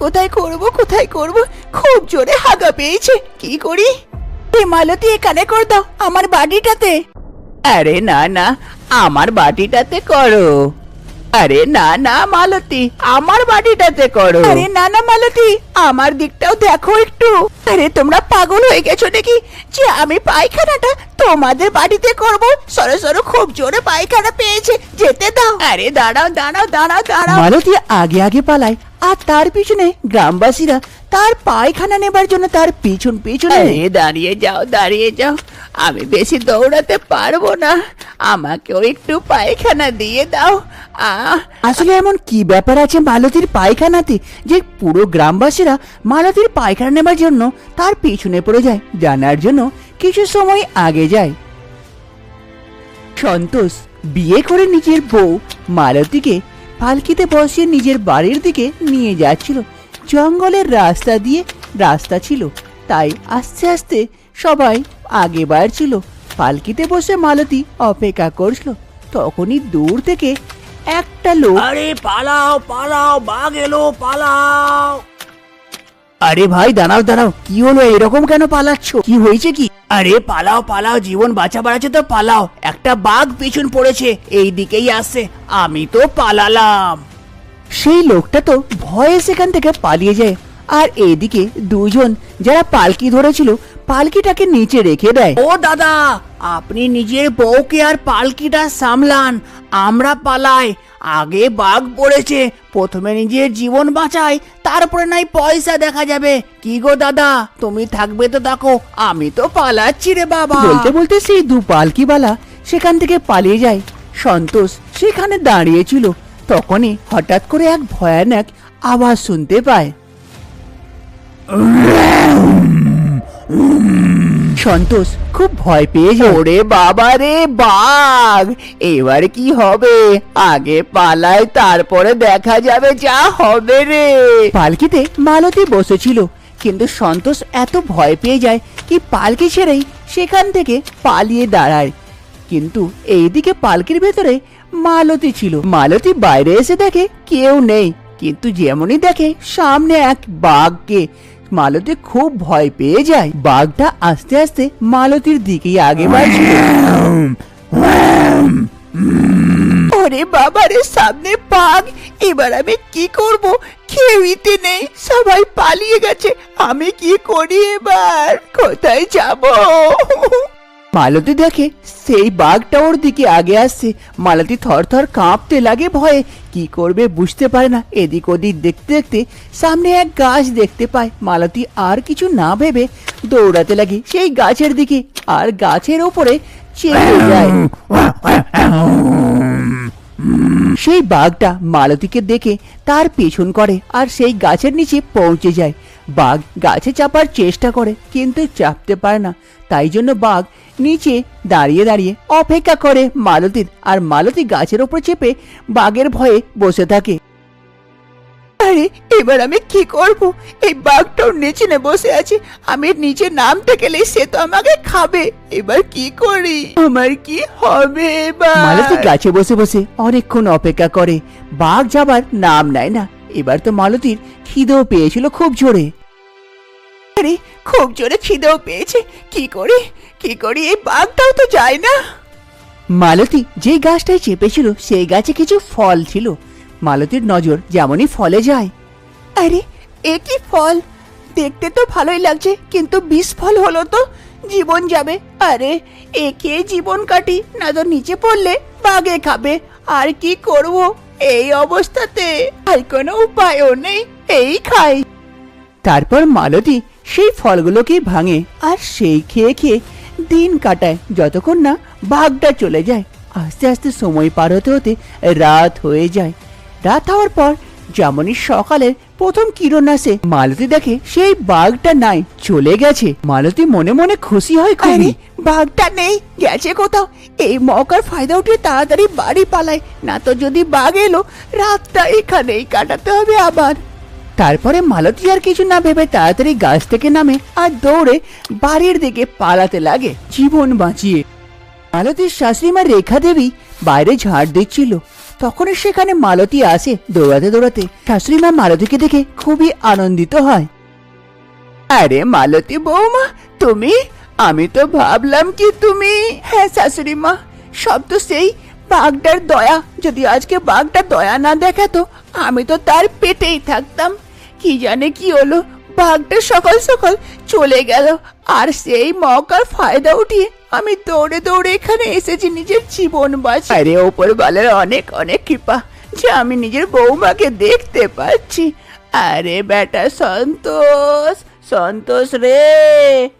কোথায় করব খুব জোরে হাগা পেয়েছে, কি করি? এই মালতী এখানে কর দাও আমার বাড়িটাতে। আরে না না, আমার বাড়িটাতে করো। আরে না না মালতী, আমার বাড়িটাতে করো। আরে না না মালতী, আমার দিকটাও দেখো একটু। আরে তোমরা পাগল হয়ে গেছো নাকি যে আমি পায়খানাটা তোমাদের বাড়িতে করব? সরো সরো, খুব জোরে পায়খানা পেয়েছে, যেতে দাও। আরে দাঁড়াও দাঁড়াও দাঁড়াও দাঁড়াও। মালতী আগে আগে পালায়, আর তার পিছনে গ্রামবাসীরা তার পায়খানা নেবার জন্য তার পিছন পিছনে। দাঁড়িয়ে যাও, আমি বেশি দৌড়াতে পারবো না, আমাকেও একটু পায়খানা দিয়ে দাও। আসলে এমন কি ব্যাপার আছে মালতীর পায়খানাতে যে পুরো গ্রামবাসীরা মালতীর পায়খানা নেবার জন্য তার পিছনে পড়ে যায়? জানার জন্য কিছু সময় আগে যায়। সন্তোষ বিয়ে করে নিজের বউ মালতীকে পালকিতে বসিয়ে নিজের বাড়ির দিকে নিয়ে যাচ্ছিল। জঙ্গলের রাস্তা ছিল, তাই আস্তে আস্তে সবাই আগে বাড়ছিল। পালকিতে বসে মালতী অপেক্ষা করছিল। তখনই দূর থেকে একটা লোক, আরে পালাও পালাও, বাঘ এলো, পালাও। আরে ভাই দাঁড়াও দাঁড়াও, কি হলো? এরকম কেন পালাচ্ছ? কি হয়েছে কি? আরে পালাও পালাও, জীবন বাঁচাবার আছে তো পালাও, একটা বাঘ পিছন পড়েছে, এই দিকেই আসছে, আমি তো পালালাম। সেই লোকটা তো ভয়ে সেখান থেকে পালিয়ে যায়, আর এইদিকে দুজন যারা পালকি ধরেছিল পালকিটাকে নিচে রেখে দেয়। ও দাদা, আপনি নিজের বউকে আর পালকিটা সামলান, আমরা পালাই। আগে বাঘ পড়েছে, প্রথমে নিজের জীবন বাঁচাই, তারপরে নাই পয়সা দেখা যাবে। কি গো দাদা, তুমি থাকবে তো দেখো, আমি তো পালাচ্ছি রে বাবা। বলতে বলতে সেই দু পালকিওয়ালা সেখান থেকে পালিয়ে যায়। সন্তোষ সেখানে দাঁড়িয়েছিল, তখনই হঠাৎ করে এক ভয়ানক আওয়াজ শুনতে পায়। সন্তোষ খুব ভয় পেয়ে যায়। ওরে বাবা রে, বাঘ! এবার কি হবে? আগে পালাই, তারপরে দেখা যাবে যা হবে রে। পালকিতে মালতী বসেছিল, কিন্তু সন্তোষ এত ভয় পেয়ে যায় কি পালকি ছেড়েই সেখান থেকে পালিয়ে দাঁড়ায়। কিন্তু এইদিকে পালকির ভেতরে মালতী ছিল। মালতী বাইরে এসে দেখে কেউ নেই, কিন্তু যেমনই দেখে সামনে এক বাঘকে, মালতী খুব ভয় পেয়ে যায়। বাঘটা আস্তে আস্তে মালতীর দিকেই আগে বাড়ছিল। ওরে বাবারে, সামনে বাঘ! এবার আমি কি করব? কেউইতে নেই, সবাই পালিয়ে গেছে। আমি কি করি এবার? কোথায় যাব? মালতী দেখে সেই বাঘটা ওর দিকে আগে আসছে। মালতী থরথর কাঁপতে লাগে ভয়ে, কি করবে বুঝতে পারে না। এদিক ওদিক দেখতে দেখতে সামনে এক গাছ দেখতে পায়। মালতী আর কিছু না ভেবে দৌড়াতে লাগে সেই গাছের দিকে, আর গাছের ওপরে চেপে যায়। সেই বাঘটা মালতীকে দেখে তার পেছন করে আর সেই গাছের নিচে পৌঁছে যায়। বাঘ গাছে চাপার চেষ্টা করে, কিন্তু চাপতে পারে না। তাই জন্য বাঘ নিচে দাঁড়িয়ে দাঁড়িয়ে অপেক্ষা করে মালতীর, আর মালতী গাছের ওপর চেপে বাঘের ভয়ে বসে থাকে। আরে এবার আমি কি করব? এই বাঘটাও নিচে বসে আছে, আমি নিচে নামতে গেলে সে তো আমাকে খাবে। এবার কি করি? আমার কি হবে এবার? মালতী গাছে বসে বসে অনেকক্ষণ অপেক্ষা করে, বাঘ যাবার নাম নেয় না। এবার তো মালতীর খিদেও পেয়েছিল খুব জোরে। আরে খুব জোরে খিদেও পেয়েছে, কি করি? এই বাঘটাও তো যায় না। মালতী যে গাছটায় চেপেছিল সেই গাছে কিছু ফল ছিল। মালতীর নজর যেমনই ফলে যায়। আরে এ কি ফল? দেখতে তো ভালোই লাগছে, কিন্তু বিষ ফল হলো তো, জীবন যাবে। আরে একে জীবন কাটি, না তো নিচে পড়লে বাঘে খাবে। আর কি করব এই অবস্থাতে? আর কোনো উপায়ও নেই, এই খাই। তারপর মালতী সেই ফলগুলোকে ভাঙে আর সেই খেয়ে খেয়ে দিন কাটায়, যতক্ষণ না বাঘটা চলে যায়। আস্তে আস্তে সময় পার হতে হতে রাত হয়ে যায়। রাত হওয়ার পর যেমনই সকালের প্রথম কিরণ আসে, মালতী দেখে সেই বাঘটা নাই, চলে গেছে। মালতী মনে মনে খুশি হয় খুবই। বাঘটা নেই, গেছে কোথাও। এই মৌকার ফায়দা উঠে তাড়াতাড়ি বাড়ি পালায়, না তো যদি বাঘ এলো রাতটা এখানেই কাটাতে হবে আবার। তারপরে মালতী আর কিছু না ভেবে তাড়াতাড়ি গাছ থেকে নামে আর দৌড়ে বাড়ির দিকে পালাতে লাগে জীবন বাঁচিয়ে। মালতীর শাশুড়ি মা রেখা দেবী বাইরে ঝাড় দিচ্ছিল। তখনই সেখানে মালতী আসে দৌড়াতে দৌড়াতে। শাশুড়ি মা মালতীকে দেখে খুবই আনন্দিত হয়। আরে মালতী বৌমা, তুমি? আমি তো ভাবলাম কি তুমি। হ্যাঁ শাশুড়ি মা, সব তো সেই বাঘটার দয়া। যদি আজকে বাঘটা দয়া না দেখাতো আমি তো তার পেটেই থাকতাম। কি জানে কি হলো, বাঘটা সকাল সকাল চলে গেল, আর সেই মৌকার ফায়দা উঠিয়ে আমি দৌড়ে দৌড়ে এখানে এসেছি নিজের জীবন বাঁচাতে। আরে ওপরওয়ালার অনেক অনেক কৃপা যে আমি নিজের বৌমাকে দেখতে পাচ্ছি। আরে বেটা সন্তোষ, সন্তোষ রে,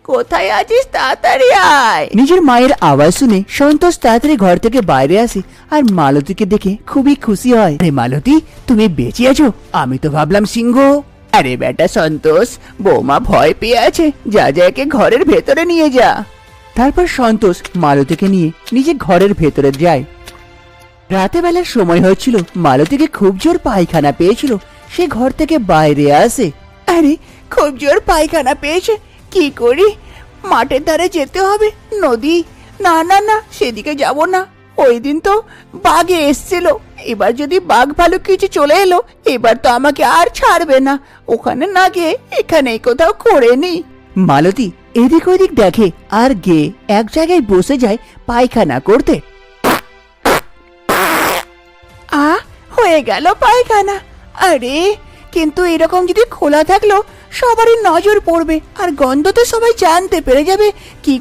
কোথায় আছিস? তাড়াতাড়ি আয়। নিজের মায়ের আওয়াজ শুনে সন্তোষ তাড়াতাড়ি ঘর থেকে বাইরে আসে আর মালতীকে দেখে খুবই খুশি হয়। আরে মালতী, তুমি বেঁচে আছো? আমি তো ভাবলাম সিংহ। আরে বেটা সন্তোষ, বৌমা ভয় পেয়ে আছে, যা যা একে ঘরের ভেতরে নিয়ে যা। তারপর সন্তোষ মালতীকে নিয়ে নিজে ঘরের ভেতরে যায়। রাতে বেলার সময় হচ্ছিল, মালতীকে খুব জোর পায়খানা পেয়েছিল। সে ঘর থেকে বাইরে আসে। আরে খুব জোর পায়খানা পেয়েছে, কি করি? মাঠের ধারে যেতে হবে, নদী। না না না, সেদিকে যাব না। ওই দিন তো বাঘে এসছিল, এবার যদি বাঘ ভালুক কিছু চলে এলো, এবার তো আমাকে আর ছাড়বে না। ওখানে না গিয়ে এখানেই কোথাও করে নি। মালতী এদিক ওদিক দেখে আর গিয়ে এক জায়গায় বসে যায় পায়খানা করতে। হয়ে গেল পায়খানা। আরে কিন্তু এরকম যদি খোলা থাকলো সবারই নজর পড়বে আর গন্ধ তো সবাই জানতে পেরে যাবে। কি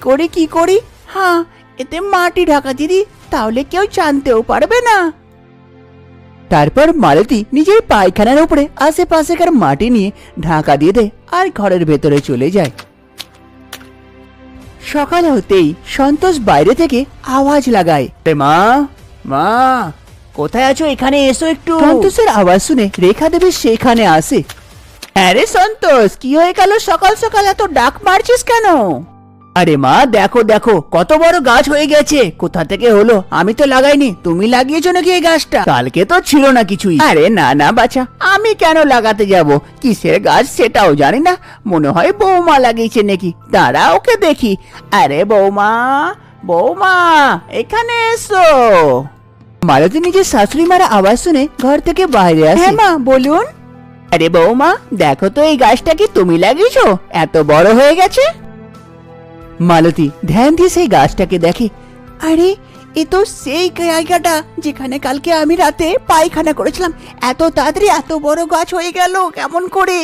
করি? হ্যাঁ, এতে মাটি ঢাকা দিদি, তাহলে কেউ জানতেও পারবে না। তারপর মালতী নিজের পায়খানার উপরে আশেপাশেকার মাটি নিয়ে ঢাকা দিয়ে দেয় আর ঘরের ভেতরে চলে যায়। সকাল হতেই সন্তোষ বাইরে থেকে আওয়াজ লাগায়। মা, মা কোথায় আছো? এখানে এসো একটু। সন্তোষের আওয়াজ শুনে রেখা দেবী সেখানে আসে। আরে সন্তোষ, কি হয়ে গেল? সকাল সকাল এত ডাক মারছিস কেন? আরে মা দেখো দেখো, কত বড় গাছ হয়ে গেছে। কোথা থেকে হলো? আমি তো লাগাইনি, তুমি লাগিয়েছো নাকি এই গাছটা? কালকে তো ছিল না কিছুই। আরে না না বাছা, আমি কেন লাগাতে যাব? কিসের গাছ সেটাও জানি না, মনে হয় বৌমা লাগিয়েছে নাকি। দাঁড়া ওকে দেখি। আরে বৌমা, বৌমা এখানে এসো। মালতী নিজের শাশুড়ি মার আওয়াজ শুনে ঘর থেকে বাইরে আসে। হ্যাঁ মা বলুন। আরে বৌমা দেখো তো, এই গাছটা কি তুমি লাগিয়েছো? এত বড় হয়ে গেছে। মালতী ধ্যান দিয়ে সেই গাছটাকে দেখে। আরে এ তো সেই জায়গাটা যেখানে কালকে আমি রাতে পায়খানা করেছিলাম। এত তাড়াতাড়ি এত বড় গাছ হয়ে গেল কেমন করে?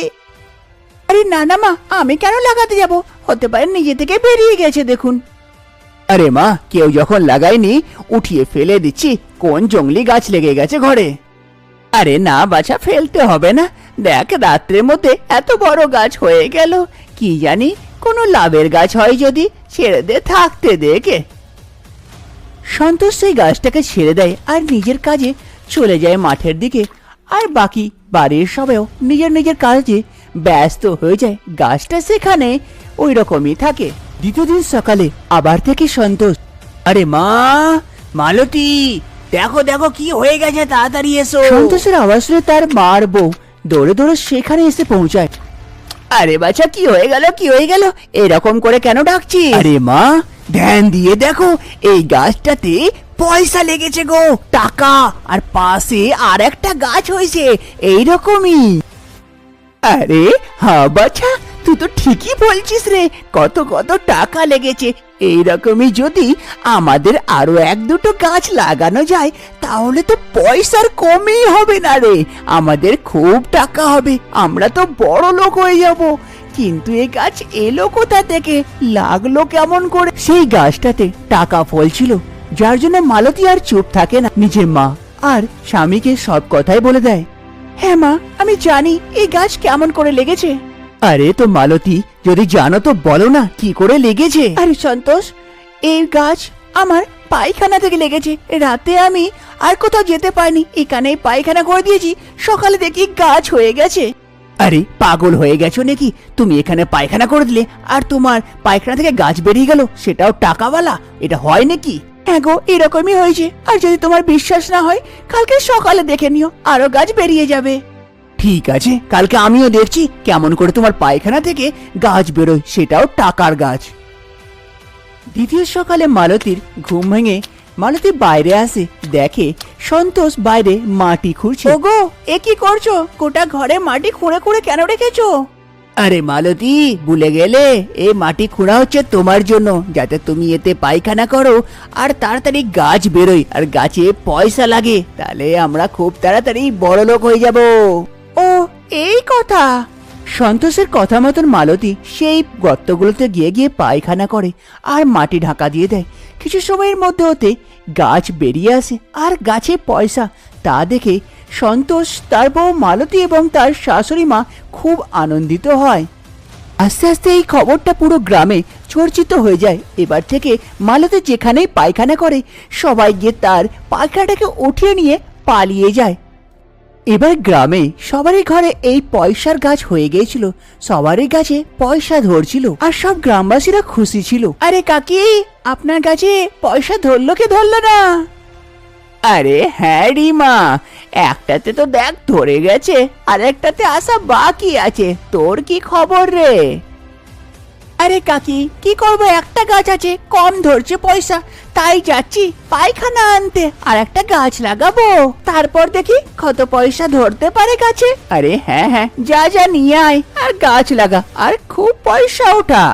আরে না না মা, আমি কেন লাগাতে যাব? হতে পারে নিজে থেকে বেরিয়ে গেছে, দেখুন। আরে মা, কেউ যখন লাগায়নি উঠিয়ে ফেলে দিচ্ছি। কোন জঙ্গলি গাছ লেগে গেছে ঘরে? আরে না বাছা, ফেলতে হবে না। দেখ রাত্রের মধ্যে এত বড় গাছ হয়ে গেল, কি জানি কোনো লাভের গাছ হয় যদি। ছেড়ে দে, থাকতে দেখে। সন্তোষ সেই গাছটাকে ছেড়ে দেয় আর নিজের কাজে চলে যায় মাঠের দিকে। আর বাকি বাড়ির সবাইও নিজের নিজের কাজে ব্যস্ত হয়ে যায়। গাছটা সেখানে ওই রকমই থাকে। দ্বিতীয় দিন সকালে আবার থেকে সন্তোষ। আরে মা, মালতী দেখো দেখো কি হয়ে গেছে, তাড়াতাড়ি এসো। সন্তোষের আওয়াজ শুনে তার মার বউ দৌড়ে দৌড়ে সেখানে এসে পৌঁছায়। আরে বাছা, কি হয়ে গেল? এরকম করে কেন ডাকছিস? আরে মা ধ্যান দিয়ে দেখো, এই গাছটাতে পয়সা লেগেছে গো, টাকা। আর পাশে আর একটা গাছ হয়েছে এইরকমই। আরে হ্যাঁ বাছা, তুই তো ঠিকই বলছিস রে, কত কত টাকা লেগেছে। এইরকমই যদি আমাদের আরো এক দুটো গাছ লাগানো যায় তাহলে তো পয়সার কমই হবে না রে, আমাদের খুব টাকা হবে, আমরা তো বড় লোক হয়ে যাব। কিন্তু এই গাছ এলো কোথা থেকে, লাগলো কেমন করে? সেই গাছটাতে টাকা ফলছিল, যার জন্য মালতী আর চুপ থাকে না। নিজের মা আর স্বামীকে সব কথাই বলে দেয়। হ্যাঁ মা, আমি জানি এই গাছ কেমন করে লেগেছে। আরে তো মালতী, যদি জানো তো বলো না কি করে লেগেছে। আরে সন্তোষ, এই গাছ আমার পায়খানা থেকে লেগেছে। রাতে আমি আর কোথাও যেতে পারিনি, এখানেই পায়খানা করে দিয়েছি, সকালে দেখি গাছ হয়ে গেছে। আরে পাগল হয়ে গেছো নাকি? তুমি এখানে পায়খানা করে দিলে আর তোমার পায়খানা থেকে গাছ বেরিয়ে গেল, সেটাও টাকাওয়ালা? এটা হয় নাকি? হ্যাঁ গো, এরকমই হয়েছে। আর যদি তোমার বিশ্বাস না হয় কালকে সকালে দেখে নিও, আরো গাছ বেরিয়ে যাবে। ঠিক আছে, কালকে আমিও দেখছি কেমন করে তোমার পায়খানা থেকে গাছ বেরোয়, সেটাও টাকার গাছ। দ্বিতীয় সকালে মালতীর ঘুম ভেঙে মালতী বাইরে আসে, দেখে সন্তোষ বাইরে মাটি খুঁড়ছে। ওগো, এ কি করছো? গোটা ঘরে মাটি খুঁড়ে খুঁড়ে কেন রেখেছো? আরে মালতী, ভুলে গেলে? এই মাটি খোঁড়া হচ্ছে তোমার জন্য, যাতে তুমি এতে পায়খানা করো আর তাড়াতাড়ি গাছ বেরোয় আর গাছে পয়সা লাগে, তাহলে আমরা খুব তাড়াতাড়ি বড় লোক হয়ে যাব। ও, এই কথা। সন্তোষের কথা মতন মালতী সেই গর্তগুলোতে গিয়ে গিয়ে পায়খানা করে আর মাটি ঢাকা দিয়ে দেয়। কিছু সময়ের মধ্যে হতে গাছ বেরিয়ে আসে আর গাছে পয়সা। তা দেখে সন্তোষ, তার বউ মালতী এবং তার শাশুড়ি মা খুব আনন্দিত হয়। আস্তে আস্তে এই খবরটা পুরো গ্রামে চর্চিত হয়ে যায়। এবার থেকে মালতী যেখানেই পায়খানা করে সবাই গিয়ে তার পায়খানাটাকে উঠিয়ে নিয়ে পালিয়ে যায়। এবার গ্রামে সবারই ঘরে এই পয়সার গাছ হয়ে গিয়েছিল, সবারই গাছে পয়সা ধরছিল আর সব গ্রামবাসীরা খুশি ছিল। আরে কাকি, আপনার কাছে পয়সা ধরলো কি ধরলো না? আরে হ্যাঁ রিমা, একটাতে তো দেখ ধরে গেছে আর একটাতে আসা বাকি আছে। তোর কি খবর রে? আরে কাকি, কি করবো, একটা গাছ আছে, কম ধরছে পয়সা, তাই যাচ্ছি পায়খানা আনতে আর একটা গাছ লাগাবো, তারপর দেখি কত পয়সা ধরতে পারে গাছে। আরে হ্যাঁ হ্যাঁ, যা যা নিয়ে আয় আর গাছ লাগা আর খুব পয়সা ওঠা।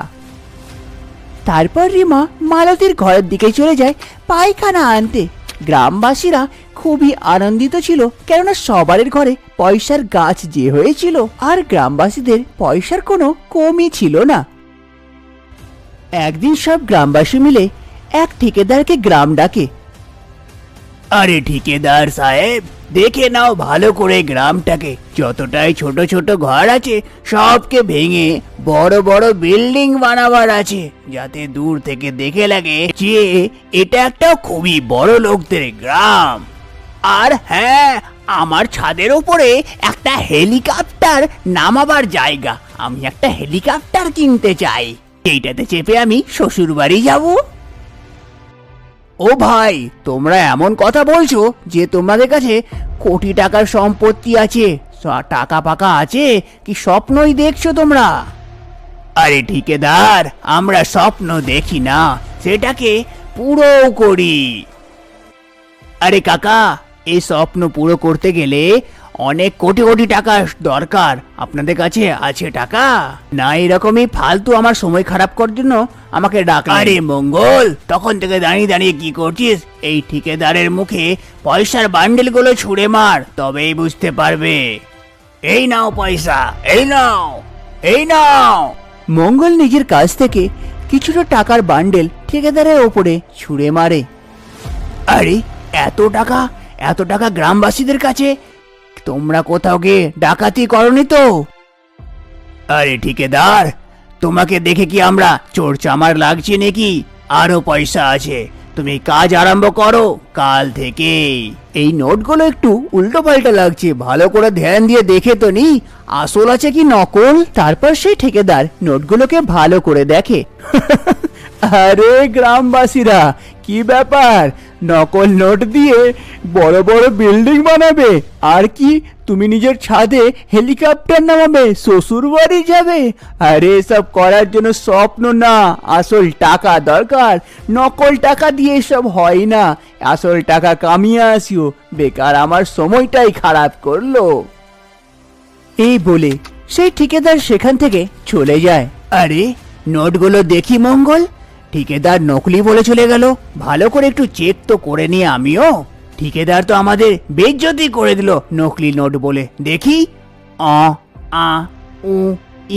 তারপর রিমা মালতীর ঘরের দিকে চলে যায় পায়খানা আনতে। গ্রামবাসীরা খুবই আনন্দিত ছিল, কেননা সবারের ঘরে পয়সার গাছ যে হয়েছিল আর গ্রামবাসীদের পয়সার কোনো কমই ছিল না। একদিন সব গ্রামবাসী মিলে এক ঠিকাদারকে গ্রাম ডাকে। আরে ঠিকাদার সাহেব, দেখে নাও ভালো করে গ্রামটাকে, যতটাই ছোট ছোট ঘর আছে সবকে ভেঙে বড় বড় বিল্ডিং বানাবার আছে, যাতে দূর থেকে দেখে লাগে যে এটা একটা খুবই বড় লোকদের গ্রাম। আর হ্যাঁ, আমার ছাদের উপরে একটা হেলিকপ্টার নামাবার জায়গা, আমি একটা হেলিকপ্টার কিনতে চাই, এইটাতে চেপে আমি শ্বশুর বাড়ি যাব। ও ভাই, তোমরা এমন কথা বলছো যে তোমাদের কাছে কোটি টাকার সম্পত্তি আছে, টাকা পাকা আছে, কি স্বপ্নই দেখছো তোমরা? আরে ঠিকাদার, আমরা স্বপ্ন দেখি না, সেটাকে পুরো করি। আরে কাকা, এই স্বপ্ন পুরো করতে গেলে অনেক কোটি কোটি টাকা দরকার, আপনাদের কাছে আছে টাকা? না এরকমই ফালতু আমার সময় খারাপ করার জন্য আমাকে ডাক? আরে মঙ্গল, তখন থেকে দাঁড়িয়ে দাঁড়িয়ে কি করছিস? এই ঠিকাদারের মুখে পয়সার বান্ডেল গুলো ছুঁড়ে মার, তবেই বুঝতে পারবে। এই নাও পয়সা, এই নাও, এই নাও। মঙ্গল নিজের কাছ থেকে কিছুটা টাকার বান্ডেল ঠিকাদারের ওপরে ছুঁড়ে মারে। আরে এত টাকা, এত টাকা গ্রামবাসীদের কাছে? তোমরা কোথাও গিয়ে ডাকাতি করনি তো? আরে ঠিকাদার, তোমাকে দেখে কি আমরা চোর চামার লাগছে নাকি? আরো পয়সা আছে, তুমি কাজ আরম্ভ করো কাল থেকে। এই নোটগুলো একটু উল্টো পাল্টা লাগছে, ভালো করে ধ্যান দিয়ে দেখে তো নি আসল আছে কি নকল। তারপর সেই ঠিকাদার নোটগুলোকে ভালো করে দেখে। আরে গ্রামবাসীরা, কি ব্যাপার, নকল নোট দিয়ে বড় বড় বিল্ডিং বানাবে? আর কি তুমি নিজের ছাদে হেলিকপ্টার নামাবে, শ্বশুর বাড়ি যাবে? আরে এসব করার জন্য স্বপ্ন না, আসল টাকা দরকার। নকল টাকা দিয়ে এসব হয় না, আসল টাকা কামিয়ে আসিও, বেকার আমার সময়টাই খারাপ করলো। এই বলে সেই ঠিকাদার সেখান থেকে চলে যায়। আরে নোটগুলো দেখি মঙ্গল, ঠিকাদার নকলি বলে চলে গেল, ভালো করে একটু চেক তো করে নিয়ে আমিও। ঠিকাদার তো আমাদের বেইজ্জতি করে দিল নকলি নোট বলে। দেখি, আ আ উ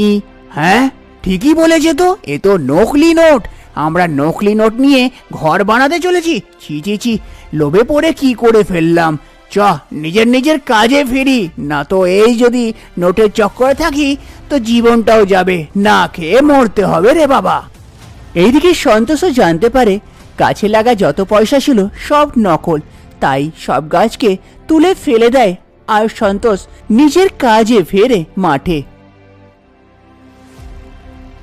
ই, হ্যাঁ ঠিকই বলেছে তো, এ তো নকলি নোট। আমরা নকলি নোট নিয়ে ঘর বানাতে চলেছি, ছি ছি ছি, লোভে পড়ে কি করে ফেললাম। চ নিজের নিজের কাজে ফিরি, না তো এই যদি নোটের চক্করে থাকি তো জীবনটাও যাবে, না খেয়ে মরতে হবে রে বাবা। এইদিকে সন্তোষও জানতে পারে গাছে লাগা যত পয়সা ছিল সব নকল, তাই সব গাছকে তুলে ফেলে দেয় আর সন্তোষ নিজের কাজে ফেরে মাঠে।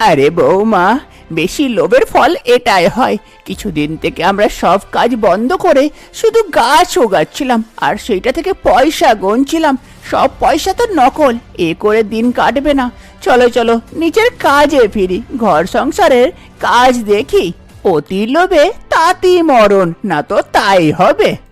আরে বৌমা, বেশি লোভের ফল এটাই হয়। কিছুদিন থেকে আমরা সব কাজ বন্ধ করে শুধু গাছ উগাচ্ছিলাম আর সেইটা থেকে পয়সা গুনছিলাম, সব পয়সা তো নকল, এ করে দিন কাটবে না। চলো চলো নিজের কাজে ফিরি, ঘর সংসারের কাজ দেখি। অতি লোভে তাতেই মরণ, না তো তাই হবে।